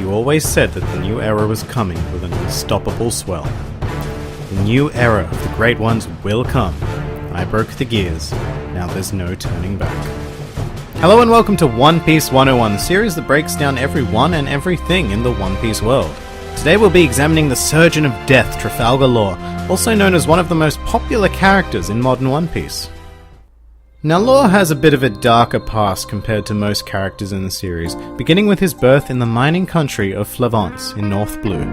who always said that the new era was coming with an unstoppable swell. The new era of the Great Ones will come. I broke the gears. Now there's no turning back. Hello and welcome to One Piece 101, the series that breaks down everyone and everything in the One Piece world. Today we'll be examining the Surgeon of Death, Trafalgar Law, also known as one of the most popular characters in modern One Piece. Now Law has a bit of a darker past compared to most characters in the series, beginning with his birth in the mining country of Flavance in North Blue.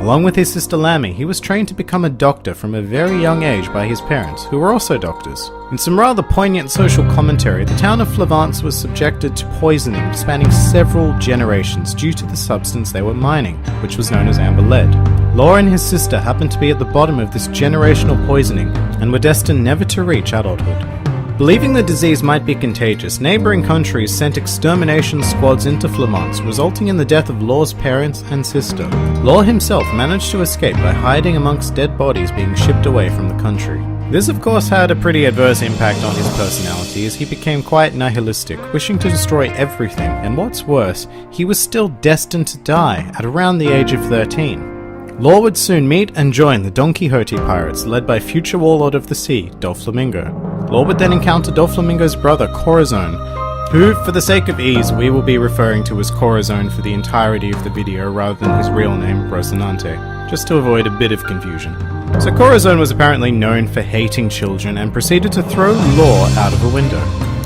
Along with his sister Lamy, he was trained to become a doctor from a very young age by his parents, who were also doctors. In some rather poignant social commentary, the town of Flavance was subjected to poisoning spanning several generations due to the substance they were mining, which was known as amber lead. Law and his sister happened to be at the bottom of this generational poisoning and were destined never to reach adulthood. Believing the disease might be contagious, neighbouring countries sent extermination squads into Flavance, resulting in the death of Law's parents and sister. Law himself managed to escape by hiding amongst dead bodies being shipped away from the country. This of course had a pretty adverse impact on his personality, as he became quite nihilistic, wishing to destroy everything, and what's worse, he was still destined to die at around the age of 13. Law would soon meet and join the Don Quixote pirates led by future warlord of the sea, Doflamingo. Law would then encounter Doflamingo's brother, Corazon, who, for the sake of ease, we will be referring to as Corazon for the entirety of the video rather than his real name, Rocinante, just to avoid a bit of confusion. So Corazon was apparently known for hating children and proceeded to throw Law out of a window.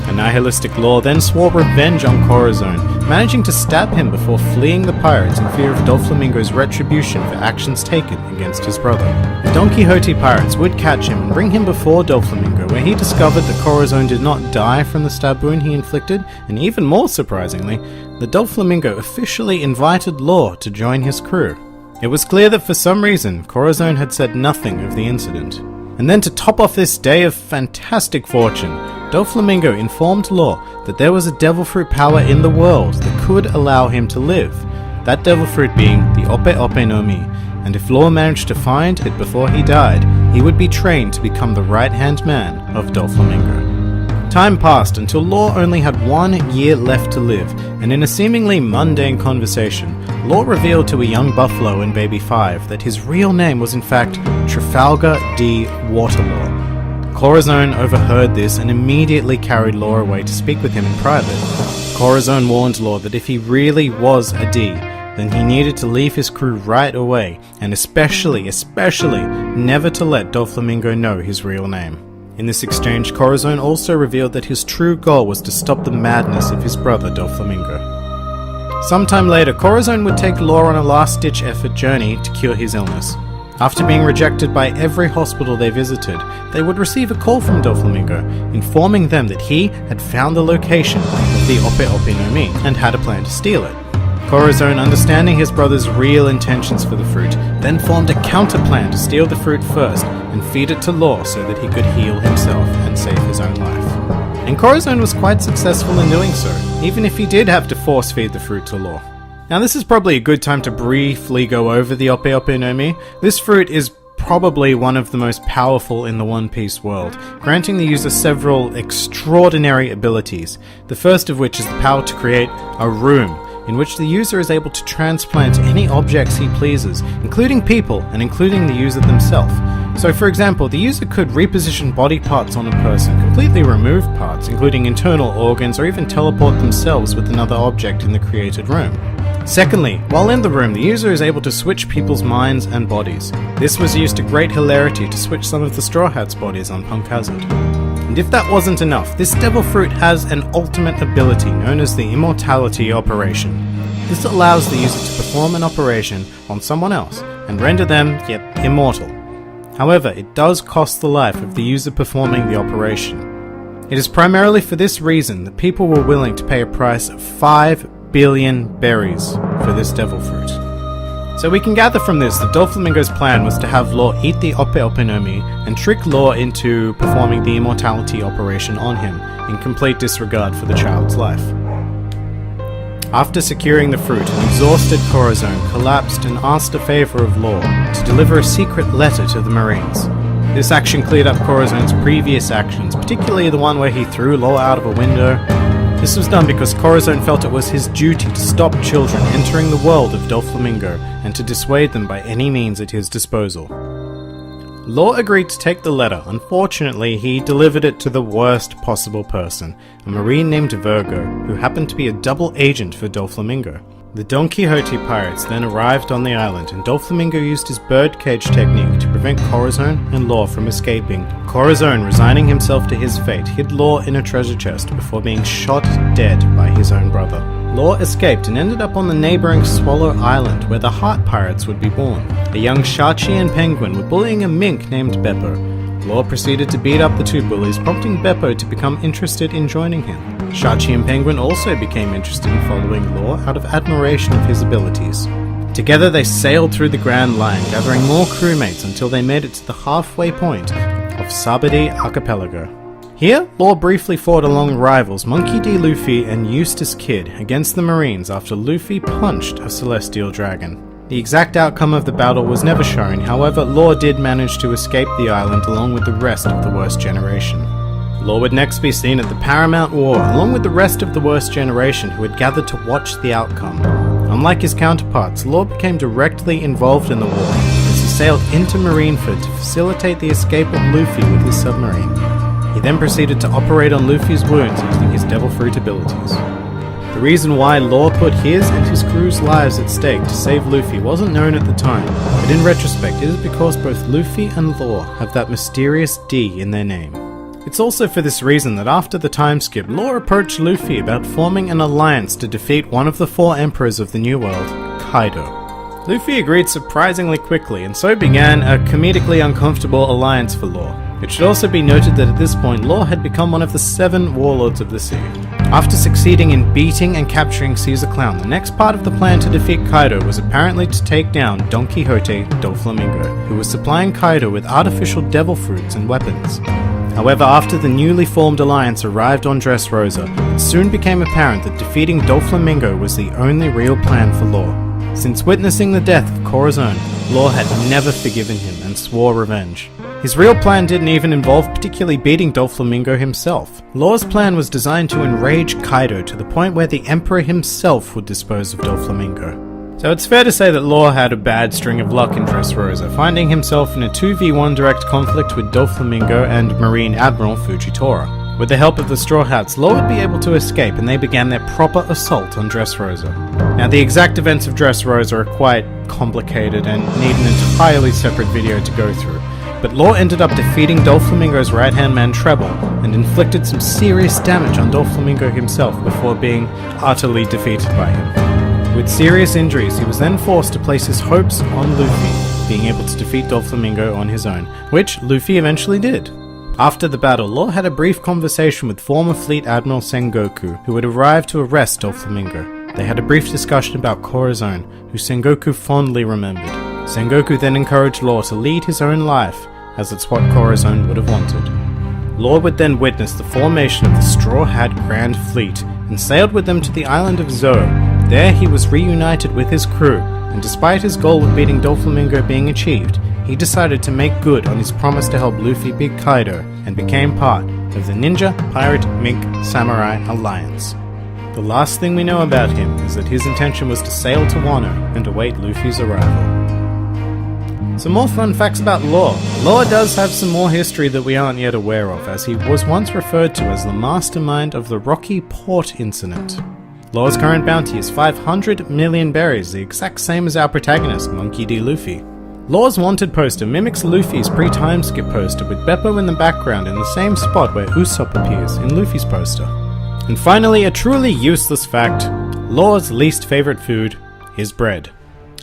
A nihilistic Law then swore revenge on Corazon, managing to stab him before fleeing the pirates in fear of Doflamingo's retribution for actions taken against his brother. The Don Quixote pirates would catch him and bring him before Doflamingo, where he discovered that Corazon did not die from the stab wound he inflicted, and even more surprisingly, the Doflamingo officially invited Law to join his crew. It was clear that for some reason, Corazon had said nothing of the incident. And then to top off this day of fantastic fortune, Doflamingo informed Law that there was a devil fruit power in the world that could allow him to live, that devil fruit being the Ope Ope no Mi, and if Law managed to find it before he died, he would be trained to become the right-hand man of Doflamingo. Time passed until Law only had 1 year left to live, and in a seemingly mundane conversation, Law revealed to a young buffalo in Baby 5 that his real name was in fact Trafalgar D. Waterlaw. Corazon overheard this and immediately carried Law away to speak with him in private. Corazon warned Law that if he really was a D, then he needed to leave his crew right away, and especially never to let Doflamingo know his real name. In this exchange, Corazon also revealed that his true goal was to stop the madness of his brother Doflamingo. Sometime later, Corazon would take Law on a last-ditch effort journey to cure his illness. After being rejected by every hospital they visited, they would receive a call from Doflamingo, informing them that he had found the location of the Ope Ope no Mi and had a plan to steal it. Corazon, understanding his brother's real intentions for the fruit, then formed a counter-plan to steal the fruit first and feed it to Law so that he could heal himself and save his own life. And Corazon was quite successful in doing so, even if he did have to force-feed the fruit to Law. Now this is probably a good time to briefly go over the Ope Ope no Mi. This fruit is probably one of the most powerful in the One Piece world, granting the user several extraordinary abilities, the first of which is the power to create a room, in which the user is able to transplant any objects he pleases, including people and including the user themselves. So for example, the user could reposition body parts on a person, completely remove parts, including internal organs, or even teleport themselves with another object in the created room. Secondly, while in the room, the user is able to switch people's minds and bodies. This was used to great hilarity to switch some of the Straw Hats' bodies on Punk Hazard. And if that wasn't enough, this devil fruit has an ultimate ability known as the Immortality Operation. This allows the user to perform an operation on someone else and render them, immortal. However, it does cost the life of the user performing the operation. It is primarily for this reason that people were willing to pay a price of 5 billion berries for this devil fruit. So we can gather from this that Doflamingo's plan was to have Law eat the Ope Ope no Mi and trick Law into performing the immortality operation on him, in complete disregard for the child's life. After securing the fruit, an exhausted Corazon collapsed and asked a favour of Law to deliver a secret letter to the Marines. This action cleared up Corazon's previous actions, particularly the one where he threw Law out of a window. This was done because Corazon felt it was his duty to stop children entering the world of Doflamingo and to dissuade them by any means at his disposal. Law agreed to take the letter. Unfortunately, he delivered it to the worst possible person, a marine named Virgo, who happened to be a double agent for Doflamingo. The Don Quixote pirates then arrived on the island, and Doflamingo used his birdcage technique to prevent Corazon and Law from escaping. Corazon, resigning himself to his fate, hid Law in a treasure chest before being shot dead by his own brother. Law escaped and ended up on the neighbouring Swallow Island, where the Heart Pirates would be born. A young Shachi and Penguin were bullying a mink named Beppo. Law proceeded to beat up the two bullies, prompting Beppo to become interested in joining him. Shachi and Penguin also became interested in following Law out of admiration of his abilities. Together they sailed through the Grand Line, gathering more crewmates until they made it to the halfway point of Sabadi Archipelago. Here, Law briefly fought along rivals Monkey D. Luffy and Eustace Kid against the Marines after Luffy punched a celestial dragon. The exact outcome of the battle was never shown, however, Law did manage to escape the island along with the rest of the Worst Generation. Law would next be seen at the Paramount War, along with the rest of the Worst Generation who had gathered to watch the outcome. Unlike his counterparts, Law became directly involved in the war, as he sailed into Marineford to facilitate the escape of Luffy with his submarine. He then proceeded to operate on Luffy's wounds using his Devil Fruit abilities. The reason why Law put his and his crew's lives at stake to save Luffy wasn't known at the time, but in retrospect it is because both Luffy and Law have that mysterious D in their name. It's also for this reason that after the time skip, Law approached Luffy about forming an alliance to defeat one of the 4 emperors of the New World, Kaido. Luffy agreed surprisingly quickly, and so began a comedically uncomfortable alliance for Law. It should also be noted that at this point, Law had become one of the 7 warlords of the sea. After succeeding in beating and capturing Caesar Clown, the next part of the plan to defeat Kaido was apparently to take down Don Quixote Doflamingo, who was supplying Kaido with artificial devil fruits and weapons. However, after the newly formed alliance arrived on Dressrosa, it soon became apparent that defeating Doflamingo was the only real plan for Law. Since witnessing the death of Corazon, Law had never forgiven him and swore revenge. His real plan didn't even involve particularly beating Doflamingo himself. Law's plan was designed to enrage Kaido to the point where the Emperor himself would dispose of Doflamingo. So it's fair to say that Law had a bad string of luck in Dressrosa, finding himself in a 2v1 direct conflict with Doflamingo and Marine Admiral Fujitora. With the help of the Straw Hats, Law would be able to escape, and they began their proper assault on Dressrosa. Now, the exact events of Dressrosa are quite complicated and need an entirely separate video to go through, but Law ended up defeating Doflamingo's right-hand man Treble, and inflicted some serious damage on Doflamingo himself before being utterly defeated by him. With serious injuries, he was then forced to place his hopes on Luffy, being able to defeat Doflamingo on his own, which Luffy eventually did. After the battle, Law had a brief conversation with former Fleet Admiral Sengoku, who had arrived to arrest Doflamingo. They had a brief discussion about Corazon, who Sengoku fondly remembered. Sengoku then encouraged Law to lead his own life, as it's what Corazon would have wanted. Law would then witness the formation of the Straw Hat Grand Fleet, and sailed with them to the island of Zou. There he was reunited with his crew, and despite his goal of beating Doflamingo being achieved, he decided to make good on his promise to help Luffy beat Kaido, and became part of the Ninja, Pirate, Mink, Samurai Alliance. The last thing we know about him is that his intention was to sail to Wano and await Luffy's arrival. Some more fun facts about Law. Law does have some more history that we aren't yet aware of, as he was once referred to as the mastermind of the Rocky Port incident. Law's current bounty is 500 million berries, the exact same as our protagonist, Monkey D. Luffy. Law's wanted poster mimics Luffy's pre-time skip poster, with Beppo in the background in the same spot where Usopp appears in Luffy's poster. And finally, a truly useless fact, Law's least favourite food is bread.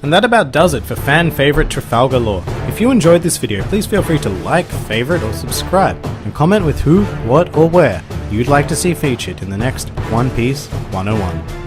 And that about does it for fan favourite Trafalgar Law. If you enjoyed this video, please feel free to like, favourite or subscribe, and comment with who, what or where you'd like to see featured in the next One Piece 101.